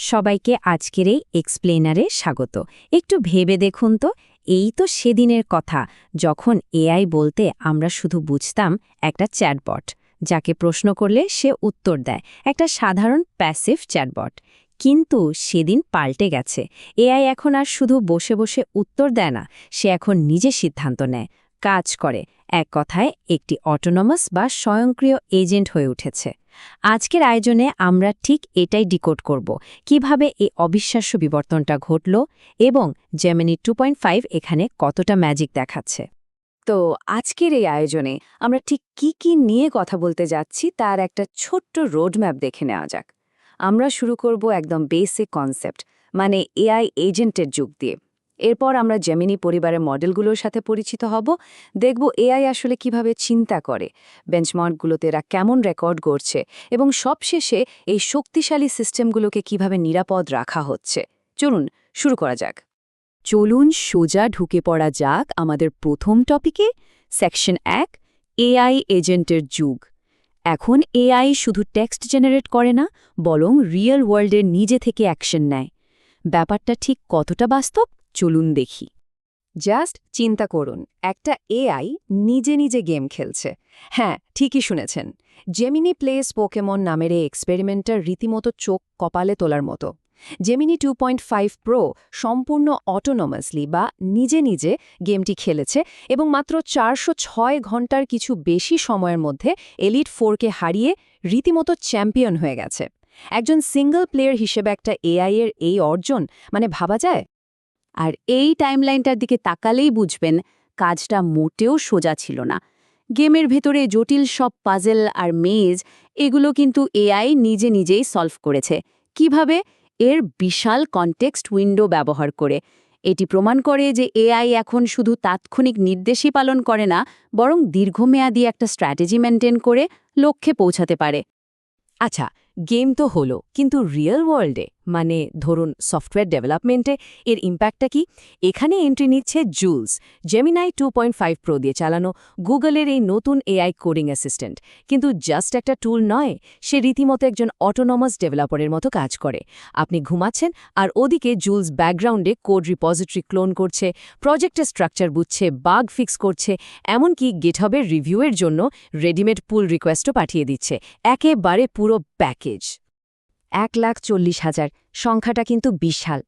সবাইকে আজকের এই এক্সপ্লেনারে স্বাগত। একটু ভেবে দেখুন তো, এই তো সেদিনের কথা যখন এআই বলতে আমরা শুধু বুঝতাম একটা চ্যাটবট, যাকে প্রশ্ন করলে সে উত্তর দেয়, একটা সাধারণ প্যাসিভ চ্যাটবট। কিন্তু সেদিন পাল্টে গেছে। এআই এখন আর শুধু বসে বসে উত্তর দেয় না, সে এখন নিজে সিদ্ধান্ত নেয়, কাজ করে, এক কথায় একটি অটোনমাস বা স্বয়ংক্রিয় এজেন্ট হয়ে উঠেছে। আজকের আয়োজনে আমরা ঠিক এটাই ডিকোড করব, কিভাবে এই অবিশ্বাস্য বিবর্তনটা ঘটল এবং জেমিনি 2.5 এখানে কতটা ম্যাজিক দেখাচ্ছে। তো আজকের এই আয়োজনে আমরা ঠিক কি নিয়ে কথা বলতে যাচ্ছি তার একটা ছোট্ট রোডম্যাপ দেখে নেওয়া যাক। আমরা শুরু করব একদম বেসিক কনসেপ্ট, মানে এআই এজেন্টের যুগ দিয়ে। এরপর আমরা জেমিনি পরিবারের মডেলগুলোর সাথে পরিচিত হব, দেখব এআই আসলে কিভাবে চিন্তা করে, বেঞ্চমার্কগুলোতে এরা কেমন রেকর্ড করছে এবং সবশেষে এই শক্তিশালী সিস্টেমগুলোকে কিভাবে নিরাপদ রাখা হচ্ছে। চলুন শুরু করা যাক। চলুন সোজা ঢুকে পড়া যাক আমাদের প্রথম টপিকে, সেকশন 1, এআই এজেন্টের যুগ। এখন এআই শুধু টেক্সট জেনারেট করে না, বরং রিয়েল ওয়ার্ল্ডের নিজে থেকে অ্যাকশন নেয়। ব্যাপারটা ঠিক কতটা বাস্তব, চলুন দেখি। জাস্ট চিন্তা করুন, একটা এআই নিজে নিজে গেম খেলছে। হ্যাঁ, ঠিকই শুনেছেন। জেমিনি প্লেস পোকেমন নামের এই এক্সপেরিমেন্টটার রীতিমতো চোখ কপালে তোলার মতো। জেমিনি 2.5 প্রো সম্পূর্ণ অটোনমাসলি বা নিজে নিজে গেমটি খেলেছে এবং মাত্র 406 ঘন্টার কিছু বেশি সময়ের মধ্যে এলিট 4কে হারিয়ে রীতিমতো চ্যাম্পিয়ন হয়ে গেছে। একজন সিঙ্গল প্লেয়ার হিসেবে একটা এআই এর এই অর্জন, মানে ভাবা যায়। আর এই টাইমলাইনটার দিকে তাকালেই বুঝবেন কাজটা মোটেও সোজা ছিল না। গেমের ভেতরে জটিল সব পাজেল আর মেজ, এগুলো কিন্তু এআই নিজে নিজেই সলভ করেছে। কিভাবে? এর বিশাল কনটেক্সট উইন্ডো ব্যবহার করে। এটি প্রমাণ করে যে এআই এখন শুধু তাৎক্ষণিক নির্দেশই পালন করে না, বরং দীর্ঘমেয়াদী একটা স্ট্র্যাটেজি মেনটেন করে লক্ষ্যে পৌঁছাতে পারে। আচ্ছা, গেম তো হলো, কিন্তু রিয়েল ওয়ার্ল্ডে, মানে ধরুন সফটওয়্যার ডেভেলপমেন্টে এর ইম্প্যাক্টটা কি? এখানে এন্ট্রি নিচ্ছে জুলস, জেমিনাই 2.5 প্রো দিয়ে চালানো গুগলের এই নতুন এআই কোডিং অ্যাসিস্ট্যান্ট। কিন্তু জাস্ট একটা টুল নয়, সে রীতিমতো একজন অটোনমাস ডেভেলপারের মতো কাজ করে। আপনি ঘুমাচ্ছেন আর ওদিকে জুলস ব্যাকগ্রাউন্ডে কোড রিপোজিটরি ক্লোন করছে, প্রজেক্টের স্ট্রাকচার বুঝছে, বাগ ফিক্স করছে, এমনকি গিটহাবের রিভিউয়ের জন্য রেডিমেড পুল রিকোয়েস্টও পাঠিয়ে দিচ্ছে। একেবারে পুরো প্যাকেজ। 1,40,000 সংখ্যাটা কিন্তু বিশাল।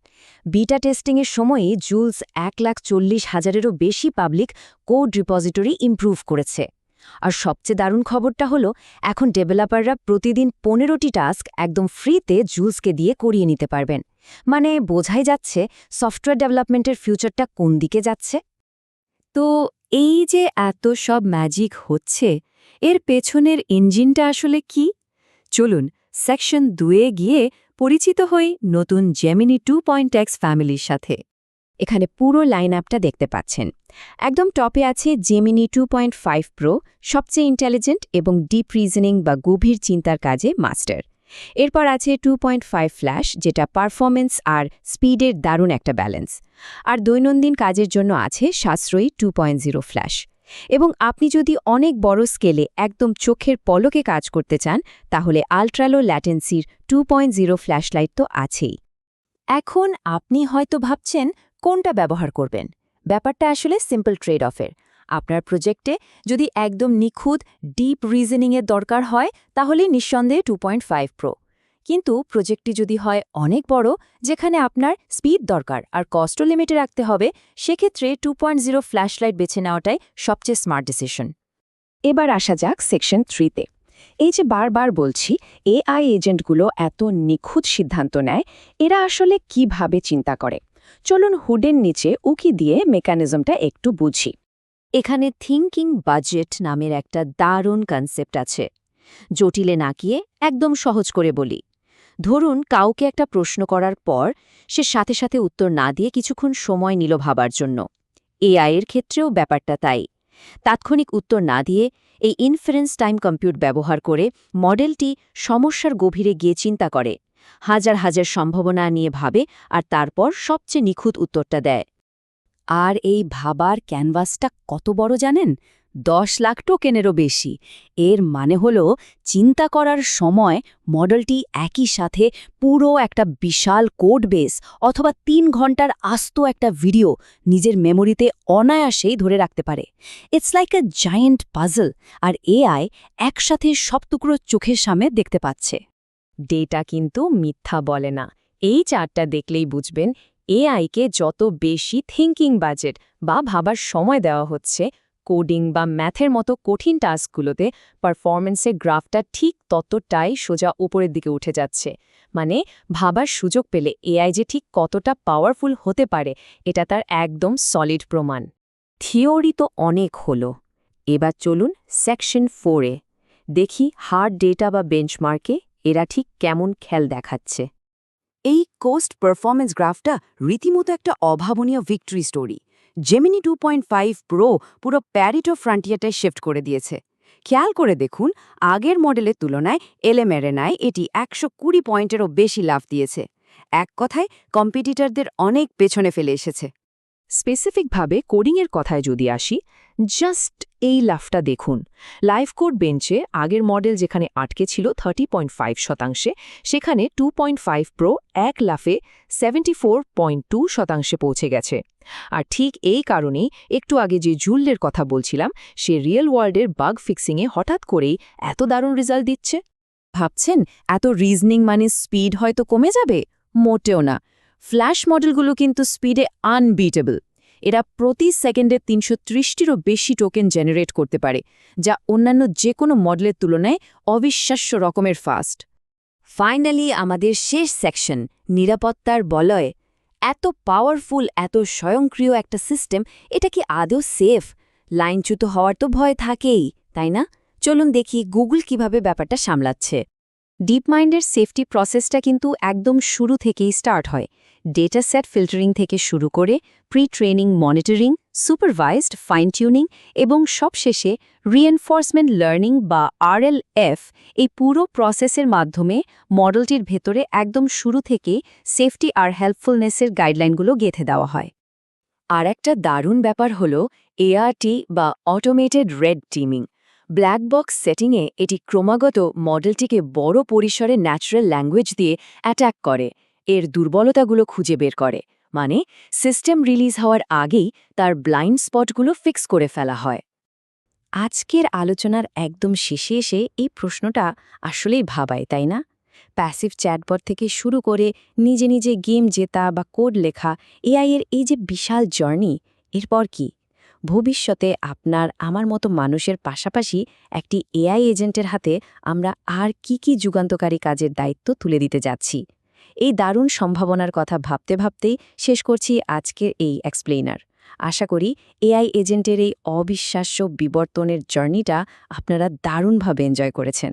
বিটা টেস্টিংয়ের সময়ই জুলস 1,40,000-এরও বেশি পাবলিক কোড রিপোজিটরি ইমপ্রুভ করেছে। আর সবচেয়ে দারুণ খবরটা হলো, এখন ডেভেলপাররা প্রতিদিন 15টি টাস্ক একদম ফ্রিতে জুলসকে দিয়ে করিয়ে নিতে পারবেন। মানে বোঝাই যাচ্ছে সফটওয়্যার ডেভেলপমেন্টের ফিউচারটা কোন দিকে যাচ্ছে। তো এই যে এত সব ম্যাজিক হচ্ছে, এর পেছনের ইঞ্জিনটা আসলে কি? চলুন সেকশন 2-এ গিয়ে পরিচিত হই নতুন জেমিনি 2.x ফ্যামিলির সাথে। এখানে পুরো লাইন আপটা দেখতে পাচ্ছেন। একদম টপে আছে জেমিনি 2.5 প্রো, সবচেয়ে ইন্টেলিজেন্ট এবং ডিপ রিজনিং বা গভীর চিন্তার কাজে মাস্টার। এরপর আছে 2.5 ফ্ল্যাশ, যেটা পারফরমেন্স আর স্পিডের দারুণ একটা ব্যালেন্স। আর দৈনন্দিন কাজের জন্য আছে সাশ্রয়ী 2.0 ফ্ল্যাশ। এবং আপনি যদি অনেক বড় স্কেলে একদম চোখের পলকে কাজ করতে চান, তাহলে আল্ট্রালো ল্যাটেন্সির 2.0 ফ্ল্যাশলাইট তো আছেই। এখন আপনি হয়তো ভাবছেন কোনটা ব্যবহার করবেন। ব্যাপারটা আসলে সিম্পল ট্রেড অফের। আপনার প্রজেক্টে যদি একদম নিখুঁত ডিপ রিজনিংয়ের দরকার হয়, তাহলে নিঃসন্দেহে 2.5 প্রো। কিন্তু প্রজেক্টটি যদি হয় অনেক বড়, যেখানে আপনার স্পিড দরকার আর কস্টও লিমিটে রাখতে হবে, সেক্ষেত্রে 2.0 ফ্ল্যাশলাইট বেছে নেওয়াটাই সবচেয়ে স্মার্ট ডিসিশন। এবার আসা যাক সেকশন 3-তে। এই যে বারবার বলছি এআই এজেন্টগুলো এত নিখুঁত সিদ্ধান্ত নেয়, এরা আসলে কিভাবে চিন্তা করে। চলুন হুডের নিচে উকি দিয়ে মেকানিজমটা একটু বুঝি। এখানে থিঙ্কিং বাজেট নামের একটা দারুণ কনসেপ্ট আছে। জটিলে না গিয়ে একদম সহজ করে বলি, ধরুন কাউকে একটা প্রশ্ন করার পর সে সাথে সাথে উত্তর না দিয়ে কিছুক্ষণ সময় নিল ভাবার জন্য। এআই এর ক্ষেত্রেও ব্যাপারটা তাই। তাৎক্ষণিক উত্তর না দিয়ে এই ইনফারেন্স টাইম কম্পিউট ব্যবহার করে মডেলটি সমস্যার গভীরে গিয়ে চিন্তা করে, হাজার হাজার সম্ভাবনা নিয়ে ভাবে আর তারপর সবচেয়ে নিখুঁত উত্তরটা দেয়। আর এই ভাবার ক্যানভাসটা কত বড় জানেন? 10 লাখ টোকেনেরও বেশি। এর মানে হলো চিন্তা করার সময় মডেলটি একই সাথে পুরো একটা বিশাল কোড বেস অথবা 3 ঘন্টার আস্ত একটা ভিডিও নিজের মেমোরিতে অনায়াসেই ধরে রাখতে পারে। It's like a giant puzzle, আর এআই একসাথে সব টুকরো চোখের সামনে দেখতে পাচ্ছে। ডেটা কিন্তু মিথ্যা বলে না। এই চার্টটা দেখলেই বুঝবেন এআইকে যত বেশি থিঙ্কিং বাজেট বা ভাবার সময় দেওয়া হচ্ছে, কোডিং বা ম্যাথের মতো কঠিন টাস্কগুলোতে পারফরম্যান্সের গ্রাফটা ঠিক ততটাই সোজা উপরের দিকে উঠে যাচ্ছে। মানে ভাবার সুযোগ পেলে এআই যে ঠিক কতটা পাওয়ারফুল হতে পারে এটা তার একদম সলিড প্রমাণ। থিওরি তো অনেক হলো, এবার চলুন সেকশন 4-এ দেখি হার্ড ডেটা বা বেঞ্চমার্কে এরা ঠিক কেমন খেল দেখাচ্ছে। এই কোস্ট পারফরম্যান্স গ্রাফটা রীতিমতো একটা অভাবনীয় ভিক্টরি স্টোরি। জেমিনি 2.5 প্রো পুরো প্যারিটো ফ্রন্টিয়ারটাই শিফট করে দিয়েছে। খেয়াল করে দেখুন, আগের মডেলের তুলনায় এলএমআরএনআই এটি 120 পয়েন্টেরও বেশি লাভ দিয়েছে। এক কথায় কম্পিটিটরদের অনেক পেছনে ফেলে এসেছে। স্পেসিফিকভাবে কোডিংয়ের কথায় যদি আসি, জাস্ট এই লাফটা দেখুন। লাইভ কোড বেঞ্চে আগের মডেল যেখানে আটকে ছিল 30.5%, সেখানে 2.5 প্রো এক লাফে 74.2% পৌঁছে গেছে। আর ঠিক এই কারণেই একটু আগে যে জুলের কথা বলছিলাম, সে রিয়েল ওয়ার্ল্ডের বাগ ফিক্সিংয়ে হঠাৎ করেই এত দারুণ রেজাল্ট দিচ্ছে। ভাবছেন এত রিজনিং মানে স্পিড হয়তো কমে যাবে? মোটেও না। ফ্ল্যাশ মডেলগুলো কিন্তু স্পিডে আনবিটেবল। এরা প্রতি সেকেন্ডে 330টিরও বেশি টোকেন জেনারেট করতে পারে, যা অন্যান্য যে কোনো মডেলের তুলনায় অবিশ্বাস্য রকমের ফাস্ট। ফাইনালি আমাদের শেষ সেকশন, নিরাপত্তার বলয়। এত পাওয়ারফুল, এত স্বয়ংক্রিয় একটা সিস্টেম, এটা কি আদৌ সেফ? লাইনচ্যুত হওয়ার তো ভয় থাকেই, তাই না? চলুন দেখি গুগল কিভাবে ব্যাপারটা সামলাচ্ছে। ডিপমাইন্ডের সেফটি প্রসেসটা কিন্তু একদম শুরু থেকেই স্টার্ট হয়। ডেটা সেট ফিল্টারিং থেকে শুরু করে pre training monitoring, supervised fine tuning এবং সবশেষে রিএনফোর্সমেন্ট লার্নিং বা আরএলএফ, এই পুরো প্রসেসের মাধ্যমে মডেলটির ভেতরে একদম শুরু থেকেই সেফটি আর হেল্পফুলনেসের গাইডলাইনগুলো গেঁথে দেওয়া হয়। আর একটা দারুণ ব্যাপার হল এআরটি বা অটোমেটেড রেড টিমিং। ব্ল্যাক বক্স সেটিংয়ে এটি ক্রমাগত মডেলটিকে বড় পরিসরে ন্যাচারাল ল্যাঙ্গুয়েজ দিয়ে অ্যাটাক করে, এর দুর্বলতাগুলো খুঁজে বের করে। মানে সিস্টেম রিলিজ হওয়ার আগেই তার ব্লাইন্ড স্পটগুলো ফিক্স করে ফেলা হয়। আজকের আলোচনার একদম শেষে এসে এই প্রশ্নটা আসলেই ভাবায়, তাই না? প্যাসিভ চ্যাটবট থেকে শুরু করে নিজে নিজে গেম জেতা বা কোড লেখা, এআইয়ের এই যে বিশাল জার্নি, এরপর কি? ভবিষ্যতে আপনার আমার মতো মানুষের পাশাপাশি একটি এআই এজেন্টের হাতে আমরা আর কি যুগান্তকারী কাজের দায়িত্ব তুলে দিতে যাচ্ছি? এই দারুণ সম্ভাবনার কথা ভাবতে ভাবতেই শেষ করছি আজকের এই এক্সপ্লেইনার। আশা করি এআই এজেন্টের এই অবিশ্বাস্য বিবর্তনের জার্নিটা আপনারা দারুণভাবে এনজয় করেছেন।